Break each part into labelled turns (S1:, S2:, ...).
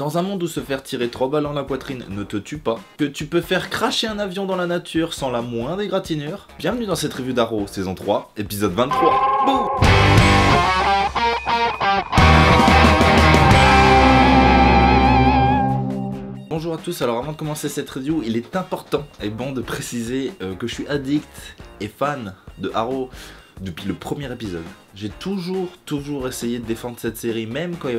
S1: Dans un monde où se faire tirer 3 balles dans la poitrine ne te tue pas, que tu peux faire cracher un avion dans la nature sans la moindre égratignure, bienvenue dans cette review d'Arrow, saison 3, épisode 23. Boum! Bonjour à tous, alors avant de commencer cette review, il est important et bon de préciser que je suis addict et fan de Arrow depuis le premier épisode. J'ai toujours essayé de défendre cette série, même quand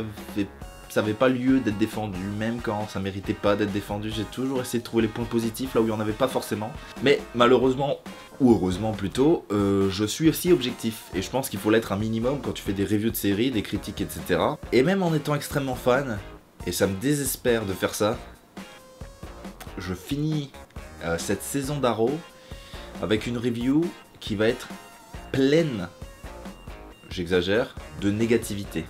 S1: ça n'avait pas lieu d'être défendu, même quand ça méritait pas d'être défendu, j'ai toujours essayé de trouver les points positifs là où il n'y en avait pas forcément. Mais malheureusement, ou heureusement plutôt, je suis aussi objectif. Et je pense qu'il faut l'être un minimum quand tu fais des reviews de séries, des critiques, etc. Et même en étant extrêmement fan, et ça me désespère de faire ça, je finis cette saison d'Arrow avec une review qui va être pleine, j'exagère, de négativité.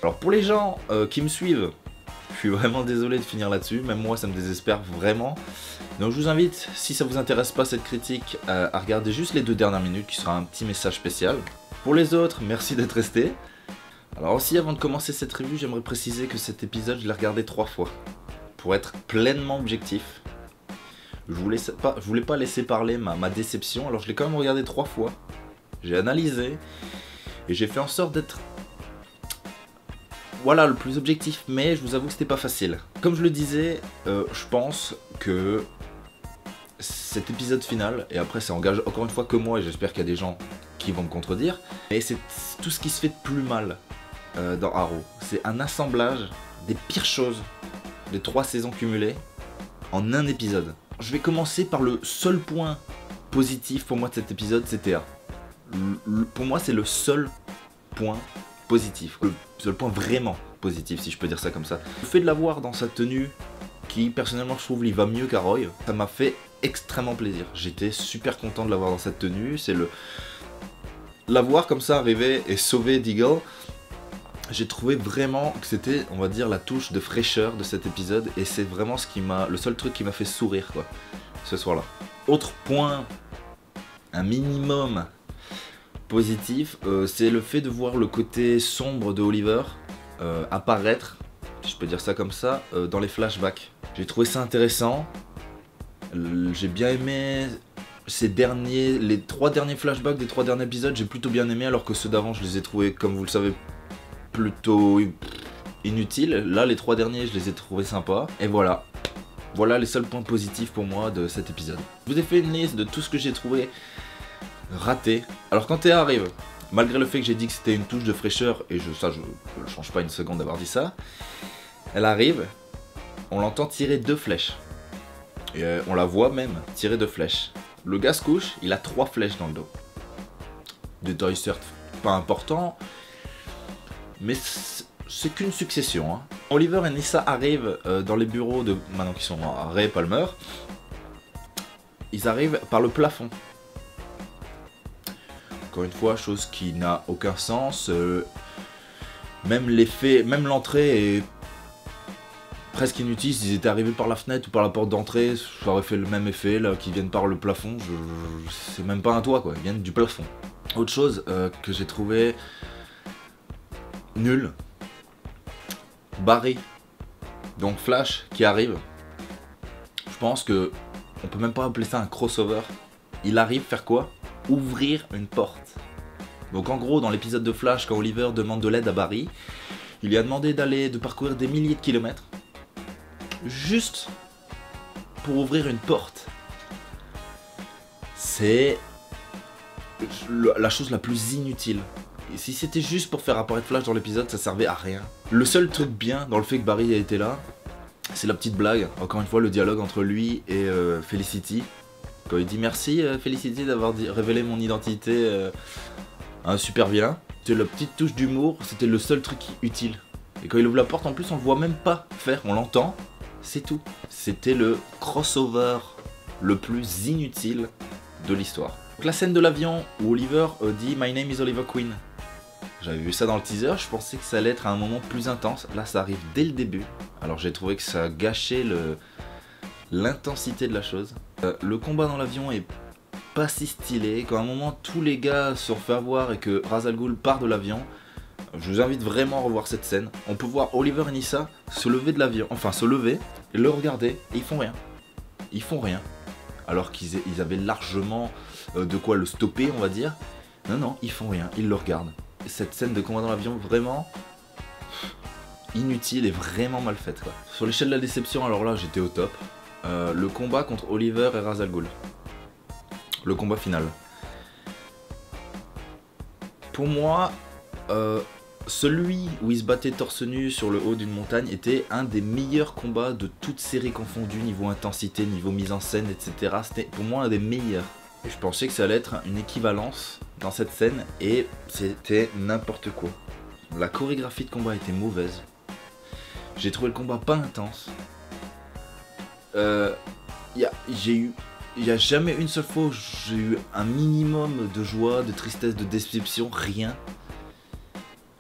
S1: Alors pour les gens qui me suivent, je suis vraiment désolé de finir là-dessus, même moi ça me désespère vraiment. Donc je vous invite, si ça vous intéresse pas cette critique, à regarder juste les 2 dernières minutes qui sera un petit message spécial. Pour les autres, merci d'être restés. Alors aussi avant de commencer cette review, j'aimerais préciser que cet épisode je l'ai regardé 3 fois. Pour être pleinement objectif. Je voulais pas laisser parler ma déception, alors je l'ai quand même regardé 3 fois. J'ai analysé et j'ai fait en sorte d'être le plus objectif, mais je vous avoue que c'était pas facile. Comme je le disais, je pense que cet épisode final, et après ça engage encore une fois que moi, et j'espère qu'il y a des gens qui vont me contredire, mais c'est tout ce qui se fait de plus mal dans Arrow. C'est un assemblage des pires choses des 3 saisons cumulées en un épisode. Je vais commencer par le seul point positif pour moi de cet épisode, c'est Thea. Pour moi c'est le seul point positif, le seul point vraiment positif si je peux dire ça comme ça. Le fait de la voir dans sa tenue, qui personnellement je trouve il va mieux qu'Arrow, ça m'a fait extrêmement plaisir. J'étais super content de la voir dans cette tenue, la voir comme ça arriver et sauver Deagle. J'ai trouvé vraiment que c'était, on va dire, la touche de fraîcheur de cet épisode, et c'est vraiment le seul truc qui m'a fait sourire quoi, ce soir-là. Autre point, un minimum positif, c'est le fait de voir le côté sombre de Oliver apparaître, si je peux dire ça comme ça, dans les flashbacks. J'ai trouvé ça intéressant, j'ai bien aimé les 3 derniers flashbacks des 3 derniers épisodes, j'ai plutôt bien aimé, alors que ceux d'avant je les ai trouvés, comme vous le savez, plutôt inutiles. Là les 3 derniers je les ai trouvés sympas, et voilà les seuls points positifs pour moi de cet épisode. Je vous ai fait une liste de tout ce que j'ai trouvé raté. Alors quand Thea arrive, malgré le fait que j'ai dit que c'était une touche de fraîcheur, et je ne change pas une seconde d'avoir dit ça, elle arrive, on l'entend tirer 2 flèches, et on la voit même tirer 2 flèches. Le gars se couche, il a 3 flèches dans le dos. Détail certes pas important, mais c'est qu'une succession. Hein. Oliver et Nyssa arrivent dans les bureaux de... maintenant qu'ils sont à Ray Palmer. Ils arrivent par le plafond. Encore une fois, chose qui n'a aucun sens. Même l'entrée est presque inutile. S'ils étaient arrivés par la fenêtre ou par la porte d'entrée, ça aurait fait le même effet. Là, qu'ils viennent par le plafond, c'est même pas un toit quoi, ils viennent du plafond. Autre chose que j'ai trouvé nul, Barry, donc Flash qui arrive, je pense que on peut même pas appeler ça un crossover. Il arrive faire quoi? Ouvrir une porte. Donc en gros dans l'épisode de Flash, quand Oliver demande de l'aide à Barry, il lui a demandé de parcourir des milliers de kilomètres juste pour ouvrir une porte. C'est la chose la plus inutile. Et si c'était juste pour faire apparaître Flash dans l'épisode, ça servait à rien. Le seul truc bien dans le fait que Barry a été là, c'est la petite blague, encore une fois le dialogue entre lui et Felicity. Quand il dit merci Felicity d'avoir révélé mon identité à un super vilain. C'était la petite touche d'humour, c'était le seul truc utile. Et quand il ouvre la porte en plus on le voit même pas faire, on l'entend, c'est tout. C'était le crossover le plus inutile de l'histoire. Donc la scène de l'avion où Oliver dit My name is Oliver Queen. J'avais vu ça dans le teaser, je pensais que ça allait être à un moment plus intense. Là ça arrive dès le début. Alors j'ai trouvé que ça gâchait l'intensité de la chose. Le combat dans l'avion est pas si stylé. Quand à un moment tous les gars se sont fait avoir et que Ra's al Ghul part de l'avion, Je vous invite vraiment à revoir cette scène. On peut voir Oliver et Nyssa se lever de l'avion, enfin se lever, et le regarder, et ils font rien. Ils font rien. Alors qu'ils avaient largement de quoi le stopper, on va dire. Non, non, ils font rien, ils le regardent. Cette scène de combat dans l'avion, vraiment inutile et vraiment mal faite, quoi. Sur l'échelle de la déception, alors là, j'étais au top. Le combat contre Oliver et Ra's al Ghul. Le combat final. Pour moi, celui où il se battait torse nu sur le haut d'une montagne était un des meilleurs combats de toute série confondue, niveau intensité, niveau mise en scène, etc. C'était pour moi un des meilleurs. Et je pensais que ça allait être une équivalence dans cette scène et c'était n'importe quoi. La chorégraphie de combat était mauvaise. J'ai trouvé le combat pas intense. Il y a jamais une seule fois où j'ai eu un minimum de joie, de tristesse, de déception, rien.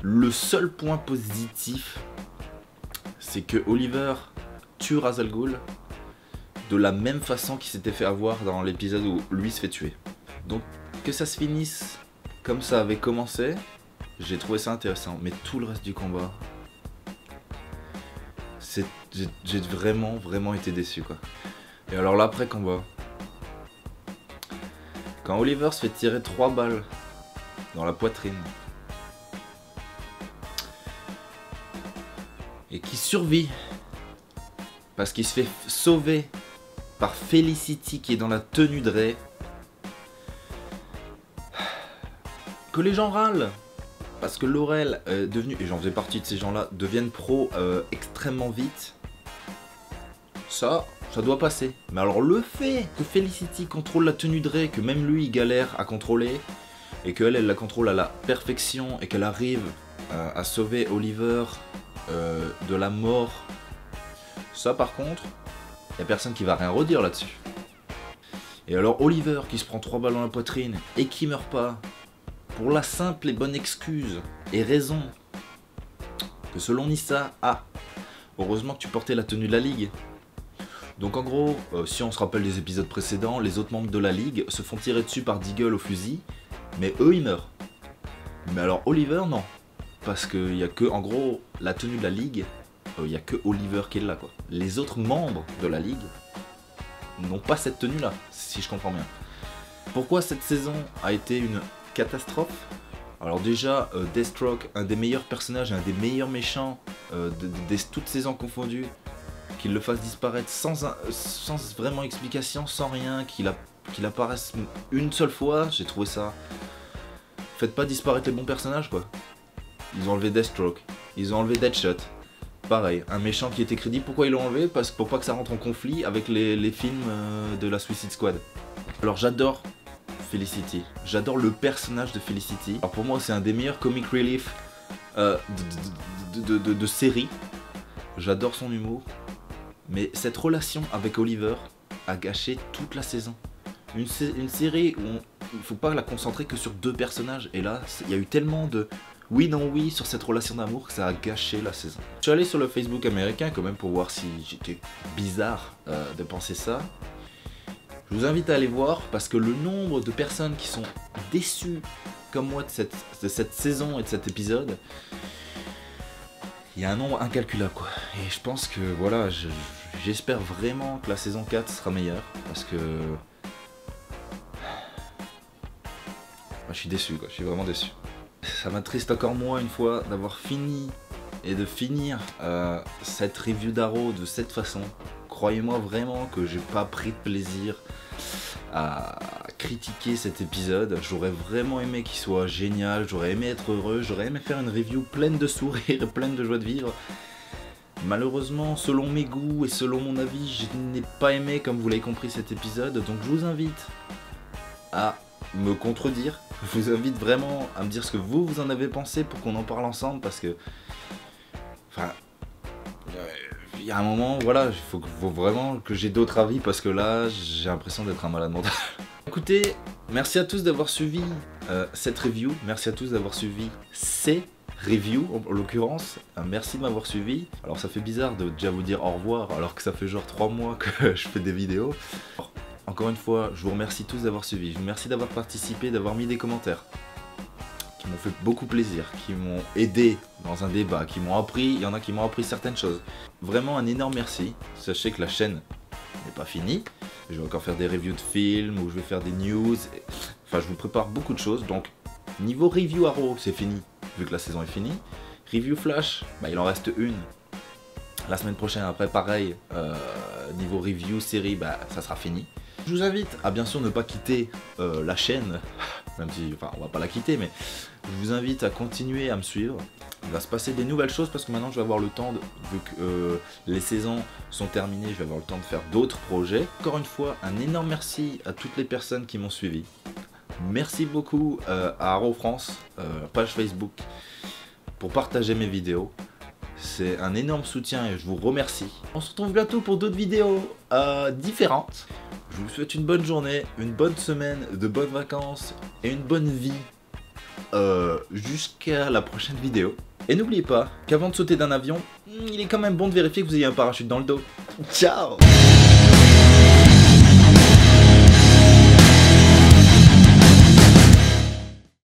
S1: Le seul point positif, c'est que Oliver tue Ra's al Ghul de la même façon qu'il s'était fait avoir dans l'épisode où lui se fait tuer. Donc que ça se finisse comme ça avait commencé, j'ai trouvé ça intéressant. Mais tout le reste du combat, j'ai vraiment été déçu, quoi. Et alors l'après combat, quand Oliver se fait tirer 3 balles dans la poitrine et qui survit parce qu'il se fait sauver par Felicity qui est dans la tenue de Ray, que les gens râlent parce que Laurel est devenue, et j'en faisais partie de ces gens là, deviennent pro extrêmement vite, ça doit passer. Mais alors le fait que Felicity contrôle la tenue de Ray, que même lui il galère à contrôler, et qu'elle la contrôle à la perfection, et qu'elle arrive à sauver Oliver de la mort, ça par contre, y a personne qui va rien redire là-dessus. Et alors Oliver qui se prend 3 balles dans la poitrine et qui meurt pas, pour la simple et bonne excuse et raison que selon Nyssa, heureusement que tu portais la tenue de la Ligue. Donc en gros, si on se rappelle des épisodes précédents, les autres membres de la Ligue se font tirer dessus par Deagle au fusil, mais eux ils meurent. Mais alors Oliver non, parce qu'il y a que, en gros, la tenue de la Ligue, il y a que Oliver qui est là, quoi. Les autres membres de la Ligue n'ont pas cette tenue là, si je comprends bien. Pourquoi cette saison a été une catastrophe? Alors déjà, Deathstroke, un des meilleurs personnages, un des meilleurs méchants de toutes saisons confondues, qu'il le fasse disparaître sans vraiment explication, sans rien, qu'il apparaisse une seule fois, j'ai trouvé ça... Faites pas disparaître les bons personnages, quoi. Ils ont enlevé Deathstroke, ils ont enlevé Deadshot. Pareil, un méchant qui était crédible, pourquoi ils l'ont enlevé? Parce que pour pas que ça rentre en conflit avec les films de la Suicide Squad. Alors j'adore Felicity, j'adore le personnage de Felicity. Alors pour moi c'est un des meilleurs comic relief de série. J'adore son humour. Mais cette relation avec Oliver a gâché toute la saison. Une série où il ne faut pas la concentrer que sur 2 personnages. Et là, il y a eu tellement de oui non oui sur cette relation d'amour que ça a gâché la saison. Je suis allé sur le Facebook américain quand même pour voir si j'étais bizarre de penser ça. Je vous invite à aller voir parce que le nombre de personnes qui sont déçues comme moi de cette saison et de cet épisode, il y a un nombre incalculable, quoi. Et je pense que voilà, j'espère vraiment que la saison 4 sera meilleure parce que je suis déçu, quoi. Je suis vraiment déçu. Ça m'attriste encore moins une fois d'avoir fini et de finir cette review d'Arrow de cette façon. Croyez-moi vraiment que j'ai pas pris de plaisir à critiquer cet épisode. J'aurais vraiment aimé qu'il soit génial, j'aurais aimé être heureux, j'aurais aimé faire une review pleine de sourires, pleine de joie de vivre. Malheureusement, selon mes goûts et selon mon avis, je n'ai pas aimé, comme vous l'avez compris, cet épisode. Donc je vous invite à me contredire. Je vous invite vraiment à me dire ce que vous en avez pensé pour qu'on en parle ensemble parce que... Enfin... Il y a un moment, voilà, il faut vraiment que j'ai d'autres avis parce que là, j'ai l'impression d'être un malade mental. Écoutez, merci à tous d'avoir suivi cette review. Merci à tous d'avoir suivi ces reviews, en l'occurrence. Merci de m'avoir suivi. Alors ça fait bizarre de déjà vous dire au revoir alors que ça fait genre 3 mois que je fais des vidéos. Encore une fois, je vous remercie tous d'avoir suivi. Je vous remercie d'avoir participé, d'avoir mis des commentaires. qui m'ont fait beaucoup plaisir, qui m'ont aidé dans un débat, qui m'ont appris, il y en a qui m'ont appris certaines choses. Vraiment un énorme merci. Sachez que la chaîne n'est pas finie. Je vais encore faire des reviews de films, ou je vais faire des news. Enfin, je vous prépare beaucoup de choses. Donc, niveau review Arrow, c'est fini, vu que la saison est finie. Review Flash, bah, il en reste une. La semaine prochaine, après, pareil, niveau review série, bah, ça sera fini. Je vous invite à bien sûr ne pas quitter la chaîne, même si, enfin, on va pas la quitter, mais je vous invite à continuer à me suivre. Il va se passer des nouvelles choses parce que maintenant je vais avoir le temps, vu que les saisons sont terminées, je vais avoir le temps de faire d'autres projets. Encore une fois, un énorme merci à toutes les personnes qui m'ont suivi. Merci beaucoup à Arrow France, page Facebook, pour partager mes vidéos. C'est un énorme soutien et je vous remercie. On se retrouve bientôt pour d'autres vidéos différentes. Je vous souhaite une bonne journée, une bonne semaine, de bonnes vacances et une bonne vie jusqu'à la prochaine vidéo. Et n'oubliez pas qu'avant de sauter d'un avion, il est quand même bon de vérifier que vous ayez un parachute dans le dos. Ciao!